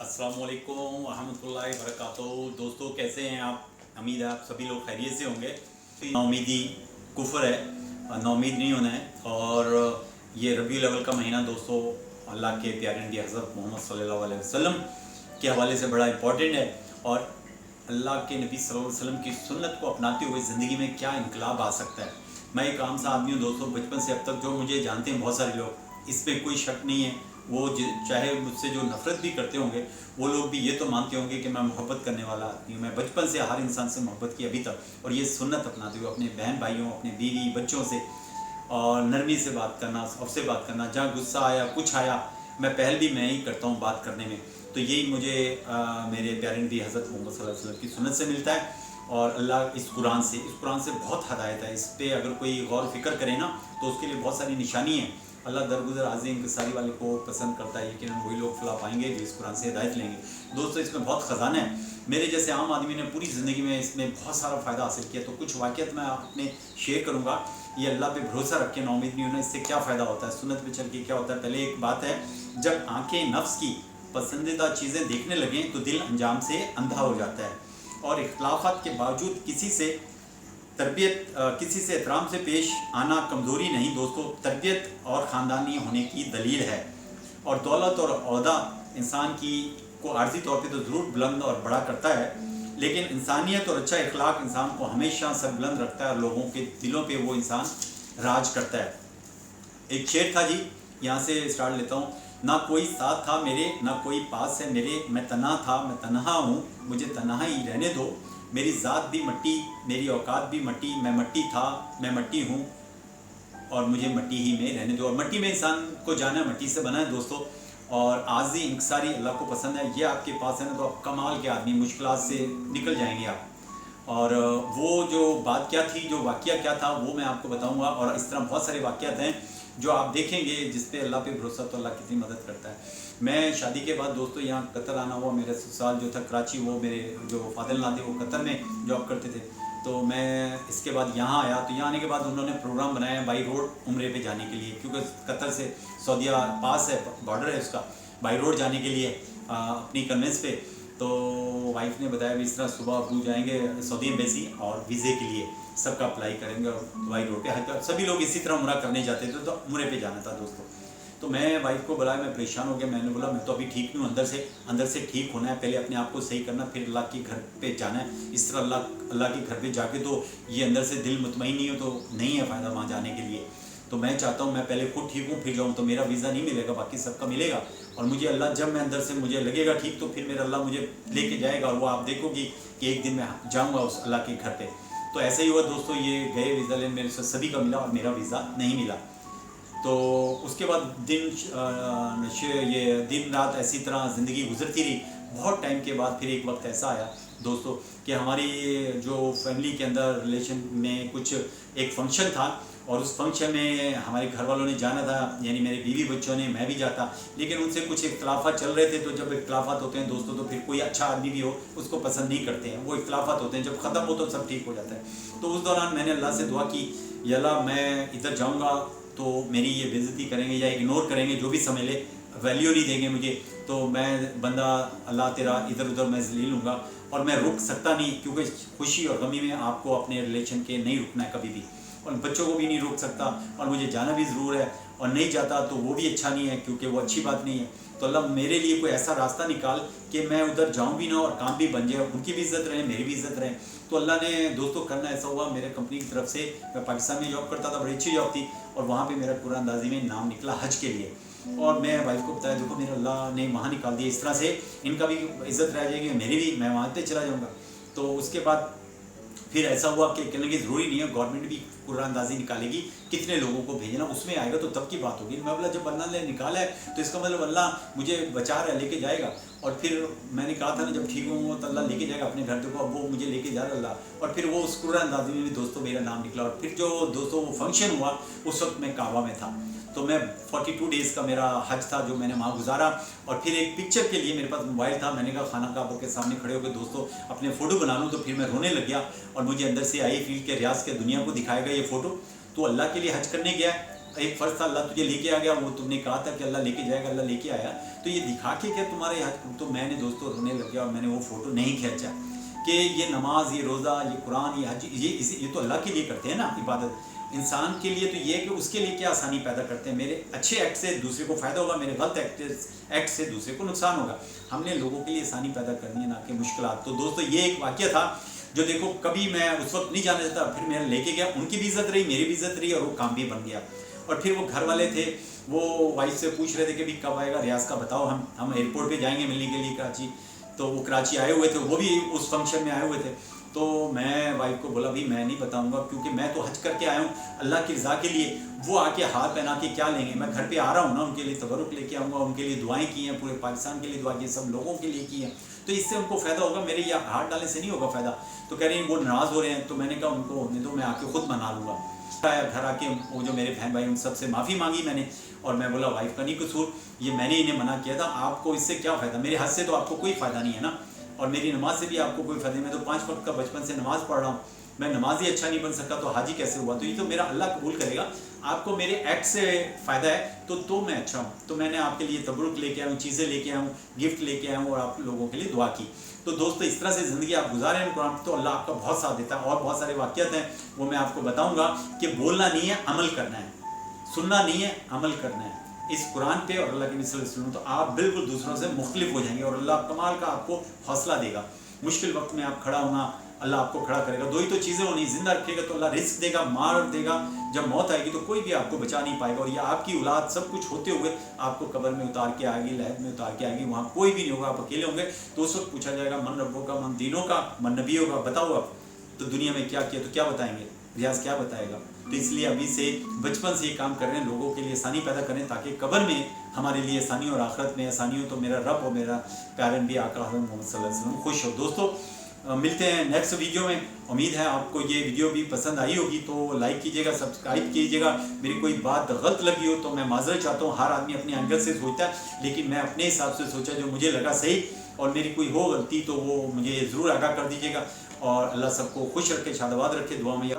अस्सलाम वालेकुम रहमतुल्लाहि वबरकातुहू। दोस्तों कैसे हैं आप? उम्मीद है आप सभी लोग खैरियत से होंगे। नाउमीदी कुफ्र है, नाउमीद नहीं होना है। और ये रबीउल अव्वल का महीना दोस्तों अल्लाह के प्यारे नबी हज़रत मोहम्मद सल्लल्लाहु अलैहि वसल्लम के हवाले से बड़ा इंपॉर्टेंट है। और अल्लाह के नबी सल्लल्लाहु अलैहि वसल्लम की सुन्नत को अपनाते हुए ज़िंदगी में क्या इनकलाब आ सकता है। मैं एक आम सा आदमी हूँ दोस्तों, बचपन से अब तक जो मुझे जानते हैं बहुत सारे लोग, इस पर कोई शक नहीं है। वो चाहे मुझसे जो नफ़रत भी करते होंगे वो लोग भी ये तो मानते होंगे कि मैं मोहब्बत करने वाला आदमी हूँ। मैं बचपन से हर इंसान से मोहब्बत की अभी तक, और ये सुन्नत अपनाते हुए अपने बहन भाइयों, अपने बीवी बच्चों से और नरमी से बात करना, सबसे बात करना। जहाँ गुस्सा आया कुछ आया मैं पहल भी मैं ही करता हूँ बात करने में। तो यही मुझे मेरे प्यारे नबी हज़रत मोहम्मद सल्लल्लाहु अलैहि वसल्लम की सुन्नत से मिलता है। और अल्लाह इस कुरान से बहुत हदायत है। इस पर अगर कोई गौर फिक्र करे ना तो उसके लिए बहुत सारी निशानी है। अल्लाह दरगुजर आज़िम इंकसारी वाले को पसंद करता है, लेकिन वही लोग फला पाएंगे जो इस कुरान से हिदायत लेंगे। दोस्तों इसमें बहुत ख़जाना है। मेरे जैसे आम आदमी ने पूरी ज़िंदगी में इसमें बहुत सारा फ़ायदा हासिल किया। तो कुछ वाक़ियात मैं अपने शेयर करूँगा। ये अल्लाह पे भरोसा रख के नाउमीद नहीं होना, इससे क्या फ़ायदा होता है, सुन्नत पे चल के क्या होता है। पहले एक बात है, जब आँखें नफ्स की पसंदीदा चीज़ें देखने लगें तो दिल अंजाम से अंधा हो जाता है। और इख्तलाफात के बावजूद किसी से एहतराम से पेश आना कमज़ोरी नहीं दोस्तों, तरबियत और ख़ानदानी होने की दलील है। और दौलत और ओहदा इंसान को आर्जी तौर पे तो ज़रूर बुलंद और बड़ा करता है, लेकिन इंसानियत और अच्छा इखलाक इंसान को हमेशा सरबुलंद रखता है और लोगों के दिलों पे वो इंसान राज करता है। एक शेर था जी, यहाँ से स्टार्ट लेता हूँ। ना कोई साथ था मेरे, ना कोई पास है मेरे, मैं तन्हा था मैं तन्हा हूँ, मुझे तन्हा ही रहने दो। मेरी ज़ात भी मट्टी, मेरी औकात भी मट्टी, मैं मट्टी था मैं मट्टी हूँ और मुझे मट्टी ही में रहने दो। और मट्टी में इंसान को जाना है, मट्टी से बना है दोस्तों। और आज़ी इंकसारी अल्लाह को पसंद है। ये आपके पास है ना तो आप कमाल के आदमी, मुश्किलात से निकल जाएंगे आप। और वो जो बात क्या थी, जो वाक़या क्या था, वो मैं आपको बताऊंगा। और इस तरह बहुत सारे वाक़यात हैं जो आप देखेंगे जिस पे अल्लाह पे भरोसा, तो अल्लाह कितनी मदद करता है। मैं शादी के बाद दोस्तों यहाँ कतर आना हुआ। मेरा ससुराल जो था कराची, वो मेरे जो फादर थे वो कतर में जॉब करते थे। तो मैं इसके बाद यहाँ आया। तो यहाँ आने के बाद उन्होंने प्रोग्राम बनाया बाई रोड उम्रे पे जाने के लिए, क्योंकि कतर से सऊदीया पास है, बॉर्डर है उसका। बाई रोड जाने के लिए अपनी कन्वेंस पे। तो वाइफ ने बताया भी इस तरह सुबह अबू जाएंगे सऊदी एम्बेसी और वीज़े के लिए सबका अप्लाई करेंगे और बाई रोड पे सभी लोग इसी तरह उम्रा करने जाते थे। तो उम्रे पे जाना था दोस्तों। तो मैं वाइफ को बुलाया, मैं परेशान हो गया। मैंने बोला मैं तो अभी ठीक नहीं हूँ, अंदर से ठीक होना है, पहले अपने आप को सही करना, फिर अल्लाह के घर पे जाना है। इस तरह अल्लाह के घर पे जाके तो ये अंदर से दिल मुतमईन नहीं हो तो नहीं है फ़ायदा वहाँ जाने के लिए। तो मैं चाहता हूँ मैं पहले खुद ठीक हूँ फिर जाऊँ। तो मेरा वीज़ा नहीं मिलेगा, बाकी सबका मिलेगा। और मुझे अल्लाह, जब मैं अंदर से मुझे लगेगा ठीक, तो फिर मेरा अल्लाह मुझे लेके जाएगा। और वो आप देखोगी कि एक दिन मैं जाऊँगा उस अल्लाह के घर पे। तो ऐसे ही हुआ दोस्तों, ये गए वीज़ा लेने, मेरे से सभी का मिला और मेरा वीज़ा नहीं मिला। तो उसके बाद ये दिन रात ऐसी तरह ज़िंदगी गुजरती रही। बहुत टाइम के बाद फिर एक वक्त ऐसा आया दोस्तों कि हमारी जो फैमिली के अंदर रिलेशन में कुछ एक फंक्शन था, और उस फंक्शन में हमारे घर वालों ने जाना था, यानी मेरे बीवी बच्चों ने, मैं भी जाता। लेकिन उनसे कुछ इख्तलाफात चल रहे थे। तो जब इख्तलाफात होते हैं दोस्तों, तो फिर कोई अच्छा आदमी भी हो उसको पसंद नहीं करते हैं। वो इख्तलाफात होते हैं, जब ख़त्म हो तो सब ठीक हो जाता है। तो उस दौरान मैंने अल्लाह से दुआ की, या अल्लाह मैं इधर जाऊँगा तो मेरी ये बेइज्जती करेंगे या इग्नोर करेंगे, जो भी समझ ले, वैल्यू नहीं देंगे मुझे, तो मैं बंदा अल्लाह तेरा इधर उधर मैं जलील हूँगा। और मैं रुक सकता नहीं, क्योंकि खुशी और गमी में आपको अपने रिलेशन के नहीं रुकना है कभी भी, और बच्चों को भी नहीं रोक सकता। और मुझे जाना भी ज़रूर है, और नहीं जाता तो वो भी अच्छा नहीं है, क्योंकि वो अच्छी बात नहीं है। तो अल्लाह मेरे लिए कोई ऐसा रास्ता निकाल कि मैं उधर जाऊँ भी ना और काम भी बन जाए, उनकी भी इज़्ज़त रहे, मेरी भी इज़्ज़त रहे। तो अल्लाह ने दोस्तों करना ऐसा हुआ, मेरे कंपनी की तरफ से, मैं पाकिस्तान में जॉब करता था, बड़ी अच्छी जॉब थी, और वहाँ पे मेरा कुरान अंदाज़ी में नाम निकला हज के लिए। और मैं वाइफ को बताया, देखो मेरा अल्लाह ने वहाँ निकाल दिया, इस तरह से इनका भी इज़्ज़त रह जाएगी, मेरी भी, मैं वहाँ पे चला जाऊँगा। तो उसके बाद फिर ऐसा हुआ कि कहने की ज़रूरी नहीं है, गवर्नमेंट भी कुरान अंदाज़ी निकालेगी, कितने लोगों को भेजना उसमें आएगा तो तब की बात होगी। मैं बोला जब अल्लाह ने निकाला है तो इसका मतलब अल्लाह मुझे बचा रहा है, लेके जाएगा। और फिर मैंने कहा था ना, जब ठीक हूँ तो अल्लाह लेके जाएगा अपने घर। देखो अब वो मुझे लेके जा रहा है अल्लाह। और फिर वो उस कुरान अंदाज़ी में भी दोस्तों मेरा नाम निकला। और फिर जो दोस्तों वो फंक्शन हुआ, उस वक्त मैं काबा में था। तो मैं 42 डेज़ का मेरा हज था जो मैंने वहाँ गुजारा। और फिर एक पिक्चर के लिए मेरे पास मोबाइल था, मैंने कहा खाना काबा के सामने खड़े होकर दोस्तों अपने फ़ोटो बना लूँ। तो फिर मैं रोने लग गया, और मुझे अंदर से आई फील के रियाज के दुनिया को दिखाएगा ये फ़ोटो। तो अल्लाह के लिए हज करने गया, ایک فرض تھا اللہ تجھے لے کے آ گیا, وہ تم نے کہا تھا کہ اللہ لے کے جائے گا, اللہ لے کے آیا, تو یہ دکھا کے کہ تمہارے حج, تو میں نے دوستوں رونے لگ گیا اور میں نے وہ فوٹو نہیں کھینچا کہ یہ نماز, یہ روزہ, یہ قرآن, یہ حج, یہ تو اللہ کے لیے کرتے ہیں نا عبادت. انسان کے لیے تو یہ ہے کہ اس کے لیے کیا آسانی پیدا کرتے ہیں, میرے اچھے ایکٹ سے دوسرے کو فائدہ ہوگا, میرے غلط ایکٹ سے دوسرے کو نقصان ہوگا. ہم نے لوگوں کے لیے آسانی پیدا کرنی ہے, نہ کہ مشکلات. تو دوستو یہ ایک واقعہ تھا جو دیکھو کبھی میں اس وقت نہیں جانا چاہتا, پھر میں لے کے گیا, ان کی بھی عزت رہی, میری بھی عزت رہی, اور وہ کام بھی بن گیا. اور پھر وہ گھر والے تھے, وہ وائف سے پوچھ رہے تھے کہ بھی کب آئے گا ریاض کا, بتاؤ ہم ایئرپورٹ پہ جائیں گے ملنے کے لیے کراچی. تو وہ کراچی آئے ہوئے تھے, وہ بھی اس فنکشن میں آئے ہوئے تھے. تو میں وائف کو بولا بھی میں نہیں بتاؤں گا, کیونکہ میں تو حج کر کے آیا ہوں اللہ کی رضا کے لیے, وہ آ کے ہاتھ پہنا کے کیا لیں گے, میں گھر پہ آ رہا ہوں نا, ان کے لیے تبرک لے کے آؤں گا, ان کے لیے دعائیں کی ہیں, پورے پاکستان کے لیے دعا کی, سب لوگوں کے لیے کی ہیں, تو اس سے ان کو فائدہ ہوگا, میرے یہ ہاتھ ڈالنے سے نہیں ہوگا فائدہ. تو کہہ رہے ہیں وہ ناراض ہو رہے ہیں, تو میں نے کہا ان کو ہونے دو, میں آ کے خود منا لوں گا. گھر آ کے وہ جو میرے بہن بھائی ان سب سے معافی مانگی میں نے, اور میں بولا وائف کا نہیں قصور, یہ میں نے انہیں منع کیا تھا, آپ کو اس سے کیا فائدہ, میرے حج سے تو آپ کو کوئی فائدہ نہیں ہے نا, اور میری نماز سے بھی آپ کو کوئی فائدہ نہیں, میں تو 5 وقت کا بچپن سے نماز پڑھ رہا ہوں, میں نماز ہی اچھا نہیں بن سکا تو حاجی کیسے ہوا, تو یہ تو میرا اللہ قبول کرے گا. آپ کو میرے ایکٹ سے فائدہ ہے تو میں اچھا ہوں, تو میں نے آپ کے لیے تبرک لے کے آیا ہوں, چیزیں لے کے آیا ہوں, گفٹ لے کے آیا ہوں, اور آپ لوگوں کے لیے دعا کی. تو دوستو اس طرح سے زندگی آپ گزاریں قرآن, تو اللہ آپ کا بہت ساتھ دیتا ہے. اور بہت سارے واقعات ہیں وہ میں آپ کو بتاؤں گا کہ بولنا نہیں ہے, عمل کرنا ہے, سننا نہیں ہے, عمل کرنا ہے اس قرآن پہ اور اللہ کے نبی صلی اللہ علیہ وسلم, تو آپ بالکل دوسروں سے مختلف ہو جائیں گے, اور اللہ کمال کا آپ کو حوصلہ دے گا. مشکل وقت میں آپ کھڑا ہونا, اللہ آپ کو کھڑا کرے گا. دو ہی تو چیزیں ہونی, زندہ رکھے گا تو اللہ رزق دے گا, مار دے گا, جب موت آئے گی تو کوئی بھی آپ کو بچا نہیں پائے گا, اور یہ آپ کی اولاد سب کچھ ہوتے ہوئے آپ کو قبر میں اتار کے آئے گی, لحد میں اتار کے آئے گی, وہاں کوئی بھی نہیں ہوگا, آپ اکیلے ہوں گے. تو اس وقت پوچھا جائے گا من ربوں کا, من دینوں کا, من نبیوں کا, بتاؤ آپ تو دنیا میں کیا کیا, تو کیا بتائیں گے, ریاض کیا بتائے گا. تو اس لیے ابھی سے بچپن سے یہ کام کر رہے ہیں, لوگوں کے لیے آسانی پیدا کریں تاکہ قبر میں ہمارے لیے آسانی اور آخرت میں آسانی ہو, تو میرا رب اور میرا پیارا نبی آقا حضرت محمد صلی اللہ علیہ وسلم خوش ہو. دوستو ملتے ہیں نیکسٹ ویڈیو میں. امید ہے آپ کو یہ ویڈیو بھی پسند آئی ہوگی, تو لائک کیجیے گا, سبسکرائب کیجیے گا. میری کوئی بات غلط لگی ہو تو میں معذرت چاہتا ہوں, ہر آدمی اپنے اینگل سے سوچتا ہے, لیکن میں اپنے حساب سے سوچا جو مجھے لگا صحیح, اور میری کوئی ہو غلطی تو وہ مجھے ضرور آگاہ کر دیجیے گا. اور اللہ سب کو خوش رکھے, شاد آباد رکھے, دعا میں